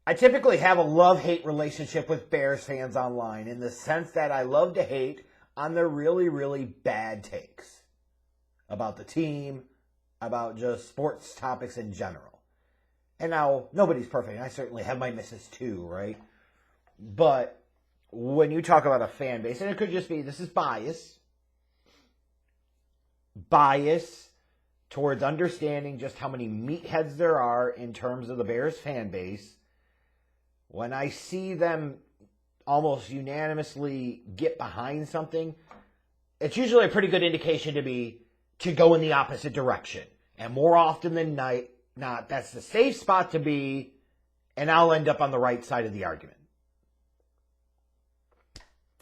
I typically have a love-hate relationship with Bears fans online in the sense that I love to hate on their really, really bad takes about the team, about just sports topics in general. And now, nobody's perfect. I certainly have my misses too, right? But when you talk about a fan base, and it could just be, this is bias towards understanding just how many meatheads there are in terms of the Bears fan base. When I see them almost unanimously get behind something, it's usually a pretty good indication to me to go in the opposite direction. And more often than not, that's the safe spot to be, and I'll end up on the right side of the argument.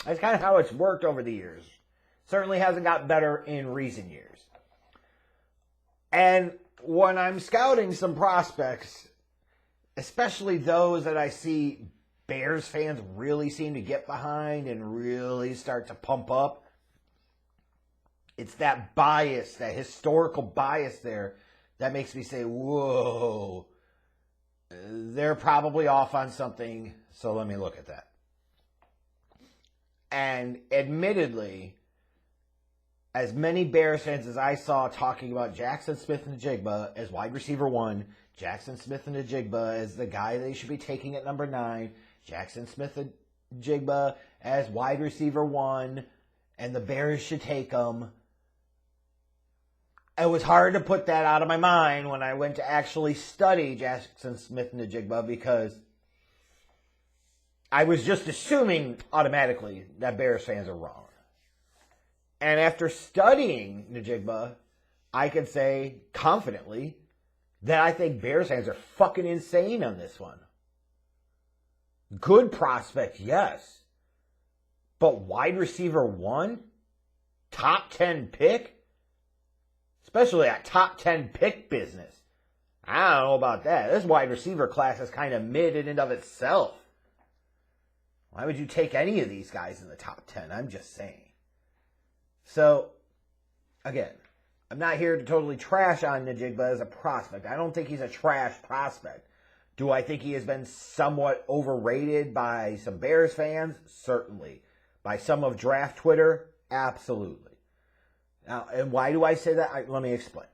That's kind of how it's worked over the years. Certainly hasn't got better in recent years. And when I'm scouting some prospects, especially those that I see Bears fans really seem to get behind and really start to pump up, it's that bias, that historical bias there that makes me say, whoa, they're probably off on something, so let me look at that. And admittedly, as many Bears fans as I saw talking about Jaxon Smith-Njigba as wide receiver 1, Jaxon Smith-Njigba as the guy they should be taking at number 9, Jaxon Smith-Njigba as wide receiver 1, and the Bears should take him. It was hard to put that out of my mind when I went to actually study Jaxon Smith-Njigba because I was just assuming automatically that Bears fans are wrong. And after studying Njigba, I can say confidently that I think Bears fans are fucking insane on this one. Good prospect, yes. But wide receiver 1? Top 10 pick? Especially that top 10 pick business. I don't know about that. This wide receiver class is kind of mid in and of itself. Why would you take any of these guys in the top 10? I'm just saying. So, again, I'm not here to totally trash on Njigba as a prospect. I don't think he's a trash prospect. Do I think he has been somewhat overrated by some Bears fans? Certainly. By some of draft Twitter? Absolutely. Now, and why do I say that? Let me explain.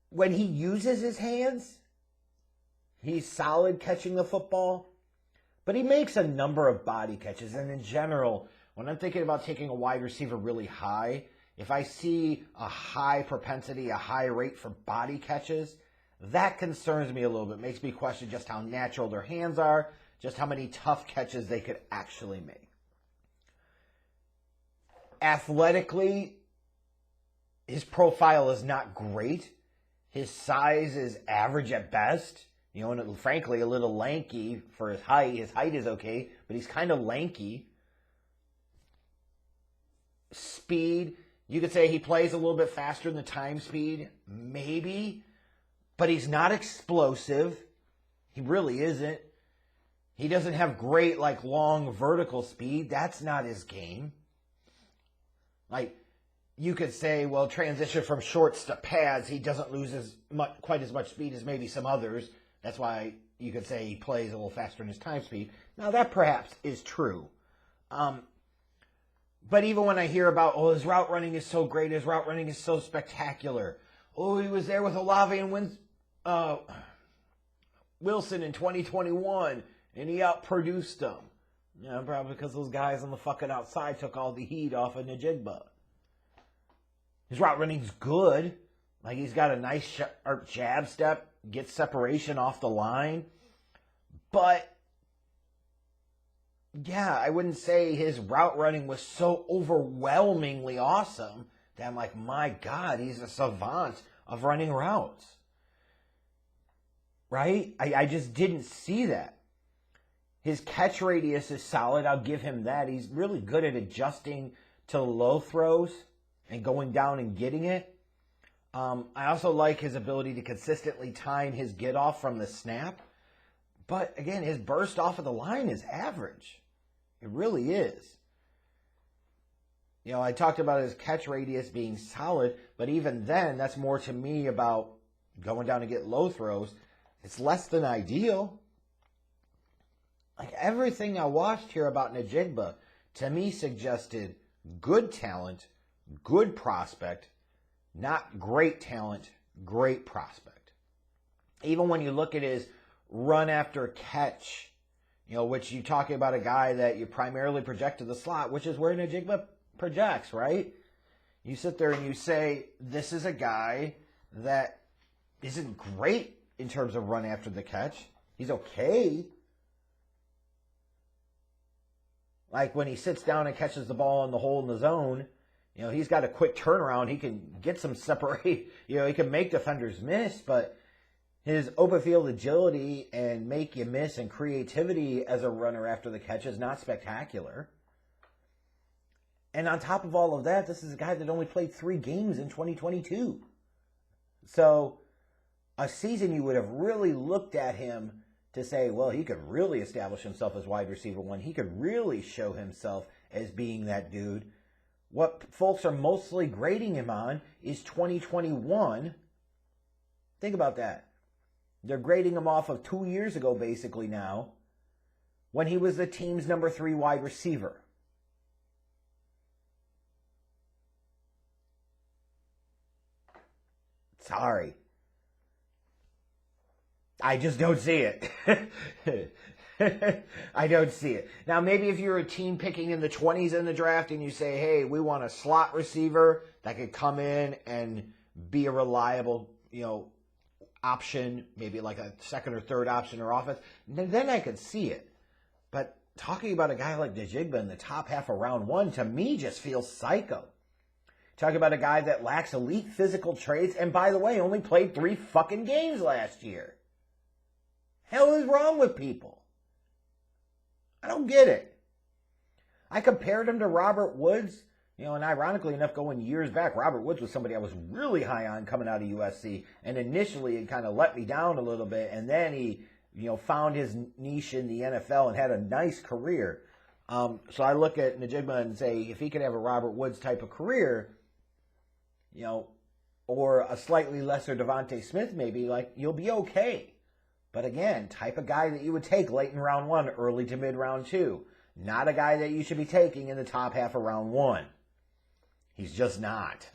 When he uses his hands, he's solid catching the football, but he makes a number of body catches. And in general, when I'm thinking about taking a wide receiver really high, if I see a high propensity, a high rate for body catches, that concerns me a little bit. Makes me question just how natural their hands are, just how many tough catches they could actually make. Athletically, his profile is not great. His size is average at best. You know, and frankly, a little lanky for his height. His height is okay, but he's kind of lanky. Speed, you could say he plays a little bit faster than the time speed. Maybe. But he's not explosive. He really isn't. He doesn't have great, long vertical speed. That's not his game. You could say, well, transition from shorts to pads, he doesn't lose quite as much speed as maybe some others. That's why you could say he plays a little faster in his time speed. Now, that perhaps is true. But even when I hear about, his route running is so great, his route running is so spectacular. Oh, he was there with Olave and Wilson in 2021, and he outproduced them. Yeah, probably because those guys on the fucking outside took all the heat off of Njigba. His route running's good. He's got a nice sharp jab step, gets separation off the line. But, yeah, I wouldn't say his route running was so overwhelmingly awesome that I'm like, my God, he's a savant of running routes. Right? I just didn't see that. His catch radius is solid. I'll give him that. He's really good at adjusting to low throws and going down and getting it. I also like his ability to consistently time his get off from the snap. But again, his burst off of the line is average. It really is. I talked about his catch radius being solid, but even then, that's more to me about going down to get low throws It's less than ideal. Like, everything I watched here about Njigba, to me, suggested good talent, good prospect, not great talent, great prospect. Even when you look at his run after catch, which you're talking about a guy that you primarily project to the slot, which is where Njigba projects, right? You sit there and you say, this is a guy that isn't great in terms of run after the catch. He's okay. Like when he sits down and catches the ball in the hole in the zone, he's got a quick turnaround. He can get some separate, he can make defenders miss, but his open field agility and make you miss and creativity as a runner after the catch is not spectacular. And on top of all of that, this is a guy that only played 3 games in 2022. So a season you would have really looked at him to say, well, he could really establish himself as wide receiver 1. He could really show himself as being that dude. What folks are mostly grading him on is 2021. Think about that. They're grading him off of 2 years ago, basically now, when he was the team's number 3 wide receiver. Sorry. I just don't see it. I don't see it. Now, maybe if you're a team picking in the 20s in the draft and you say, hey, we want a slot receiver that could come in and be a reliable, option, maybe like a second or third option or offense, then I could see it. But talking about a guy like Njigba in the top half of round 1, to me, just feels psycho. Talking about a guy that lacks elite physical traits and, by the way, only played 3 fucking games last year. Hell is wrong with people? I don't get it. I compared him to Robert Woods, and ironically enough, going years back, Robert Woods was somebody I was really high on coming out of USC, and initially it kind of let me down a little bit, and then he, found his niche in the NFL and had a nice career. So I look at Njigba and say, if he could have a Robert Woods type of career, or a slightly lesser Devontae Smith maybe, you'll be okay. But again, type of guy that you would take late in round 1, early to mid round 2. Not a guy that you should be taking in the top half of round 1. He's just not.